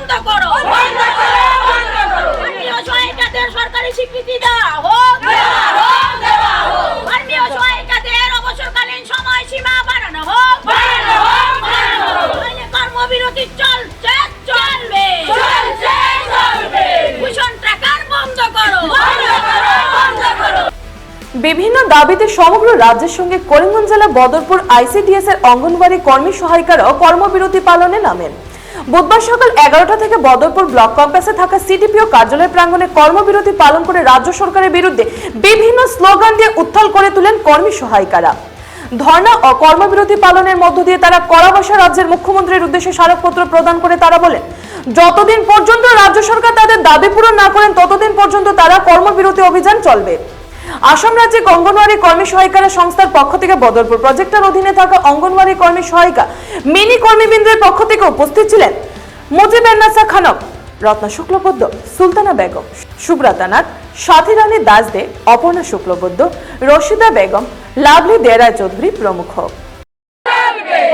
বন্ধ করো, বন্ধ করো, বন্ধ করো। ধর্মীয় সহায়িকাদের সরকারি স্বীকৃতি দেওয়া হোক, দেওয়া হোক, দেওয়া হোক। ধর্মীয় সহায়িকাদের অবসরকালীন সময়সীমা বাড়ানো হোক, বাড়ানো হোক, বাড়ানো হোক। কর্মবিরতি চলছে, চলবে, চলছে, চলবে। ভূষণ ট্রাকার বন্ধ করো, বন্ধ করো, বন্ধ করো। বিভিন্ন দাবিতে সমগ্র রাজ্যের সঙ্গে করিমগঞ্জ জেলা বদরপুর আইসিডিএস এর অঙ্গনওয়াড়ি কর্মী সহায়িকারাও কর্মবিরতি পালনে নামেন। বুধবার সকাল 11টা থেকে বদরপুর ব্লক কমপ্লেক্সে থাকা সিডিপিও কার্যালয় প্রাঙ্গণে কর্মবিরতি পালন করে রাজ্য সরকারের বিরুদ্ধে বিভিন্ন স্লোগান দিয়ে উত্তাল করে তুলেন কর্মী সহায়িকারা। ধর্ণা ও কর্মবিরতি পালনের মধ্য দিয়ে তারা কড়া ভাষায় রাজ্যের মুখ্যমন্ত্রীর উদ্দেশ্যে স্মারকপত্র প্রদান করে তারা বলেন, যতদিন পর্যন্ত রাজ্য সরকার তাদের দাবি পূরণ না করেন ততদিন পর্যন্ত তারা কর্মবিরতি অভিযান চলবে। আসাম রাজ্যে অঙ্গনওয়াড়ি কর্মী সহায়িকারা সংস্থার পক্ষ থেকে বদরপুর প্রজেক্টের অধীনে থাকা অঙ্গনওয়াড়ি কর্মী সহায়িকা মিনি কর্মীবৃন্দের পক্ষ থেকে উপস্থিত ছিলেন মুজিবেন্নাসা খানম, রত্না শুক্লবৈদ্য, সুলতানা বেগম, সুব্রতা নাথ, সাথী রানী দাস দে, অপর্ণা শুক্লবৈদ্য, রশিদা বেগম, লাভলি দেরায় চৌধুরী প্রমুখ।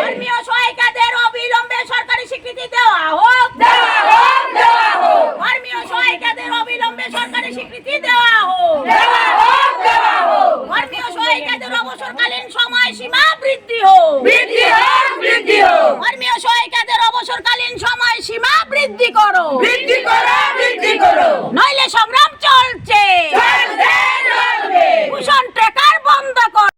ধর্মীয় সহায়িকাদের অবিলম্বে সরকারি স্বীকৃতি দেওয়া হোক, দেওয়া হোক, দেওয়া হোক। ধর্মীয় সহায়িকাদের অবিলম্বে সরকারি স্বীকৃতি দেওয়া হোক, দেওয়া হোক, দেওয়া হোক। ধর্মীয় সহায়িকাদের অবসরকালীন সময়সীমা বৃদ্ধি হোক, বৃদ্ধি হোক, বৃদ্ধি হোক। ধর্মীয় সহায়িকাদের অবসরকালীন সময়সীমা বৃদ্ধি করো, বৃদ্ধি করো, বৃদ্ধি করো। নইলে সংগ্রাম চলছে, চলছে, চলবে। ভূষণ ট্রাকার বন্ধ করো।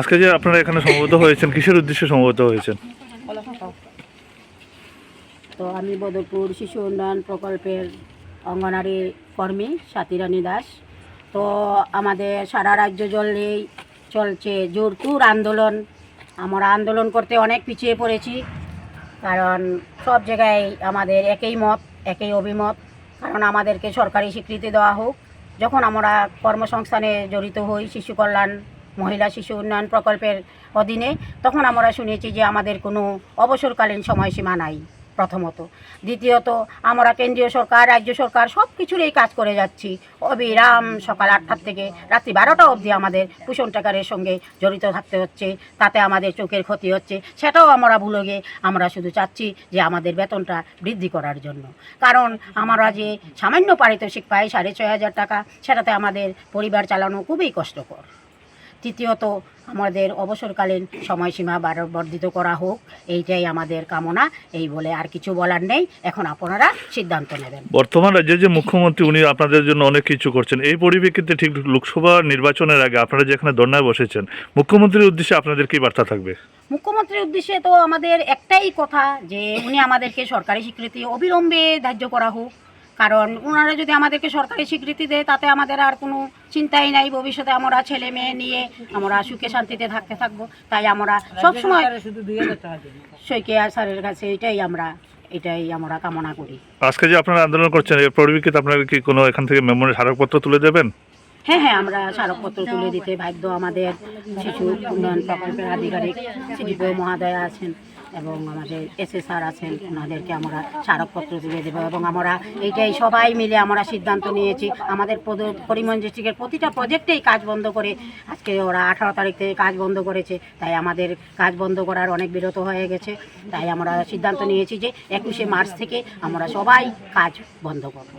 আজকে যে আপনারা এখানে সমবেত হয়েছেন, কিসের উদ্দেশ্যে সমবেত হয়েছেন? তো আমি বদরপুর শিশু উন্নয়ন প্রকল্পের অঙ্গনারী কর্মী সাথী রানী দাস। তো আমাদের সারা রাজ্য জুড়েই চলছে জোরতুর আন্দোলন। আমরা আন্দোলন করতে অনেক পিছিয়ে পড়েছি, কারণ সব জায়গায় আমাদের একই মত, একই অভিমত। কারণ আমাদেরকে সরকারি স্বীকৃতি দেওয়া হোক। যখন আমরা কর্মসংস্থানে জড়িত হই শিশু কল্যাণ মহিলা শিশু উন্নয়ন প্রকল্পের অধীনে, তখন আমরা শুনেছি যে আমাদের কোনো অবসরকালীন সময়সীমা নাই প্রথমত। দ্বিতীয়ত আমরা কেন্দ্রীয় সরকার রাজ্য সরকার সব কিছুরই কাজ করে যাচ্ছি অবিরাম। সকাল 8টা থেকে রাত্রি 12টা অবধি আমাদের পোষণ ট্রাকারের সঙ্গে জড়িত থাকতে হচ্ছে, তাতে আমাদের চোখের ক্ষতি হচ্ছে। সেটাও আমরা ভুলে গিয়ে আমরা শুধু চাচ্ছি যে আমাদের বেতনটা বৃদ্ধি করার জন্য। কারণ আমরা যে সামান্য পারিতোষিক পাই 6,500 টাকা, সেটাতে আমাদের পরিবার চালানো খুবই কষ্টকর। তৃতীয়ত আমাদের অবসরকালীন সময়সীমা বর্ধিত করা হোক, এইটাই আমাদের কামনা। এই বলে আর কিছু বলার নেই, এখন আপনারা সিদ্ধান্ত নেবেন। বর্তমান রাজ্যের যে মুখ্যমন্ত্রী, উনি আপনাদের জন্য অনেক কিছু করছেন। এই পরিপ্রেক্ষিতে ঠিক লোকসভা নির্বাচনের আগে আপনারা যেখানে ধর্নায় বসেছেন, মুখ্যমন্ত্রীর উদ্দেশ্যে আপনাদের কি বার্তা থাকবে? মুখ্যমন্ত্রীর উদ্দেশ্যে তো আমাদের একটাই কথা, যে উনি আমাদেরকে সরকারি স্বীকৃতি অবিলম্বে ধার্য করা হোক। কারণ ওনারা যদি আমাদেরকে সরকারি স্বীকৃতি দেয়, তাতে আমাদের আর কোনো চিন্তাই নাই। ভবিষ্যতে আমরা ছেলে মেয়ে নিয়ে আমরা সুখে শান্তিতে থাকতে থাকবো। তাই আমরা সবসময় সৈকে স্যারের কাছে এটাই আমরা কামনা করি। আজকে যে আপনারা আন্দোলন করছেন, এর পরিপ্রেক্ষিতে আপনারা কি কোনো এখান থেকে মেমোরি স্মারকপত্র তুলে দেবেন? হ্যাঁ, আমরা স্মারকপত্র তুলে দিতে বাধ্য। আমাদের শিশু উন্নয়ন প্রকল্পের আধিকারিক সিডিপিও মহোদয়া আছেন এবং আমাদের এসএসআর আছেন, ওনাদেরকে আমরা স্মারকপত্র তুলে দেবো। এবং আমরা এইটাই সবাই মিলে আমরা সিদ্ধান্ত নিয়েছি, আমাদের করিমগঞ্জ ডিস্ট্রিক্টের প্রতিটা প্রজেক্টেই কাজ বন্ধ করে, আজকে ওরা 18 তারিখ থেকে কাজ বন্ধ করেছে। তাই আমাদের কাজ বন্ধ করার অনেক বিরত হয়ে গেছে। তাই আমরা সিদ্ধান্ত নিয়েছি যে 21শে মার্চ থেকে আমরা সবাই কাজ বন্ধ করব।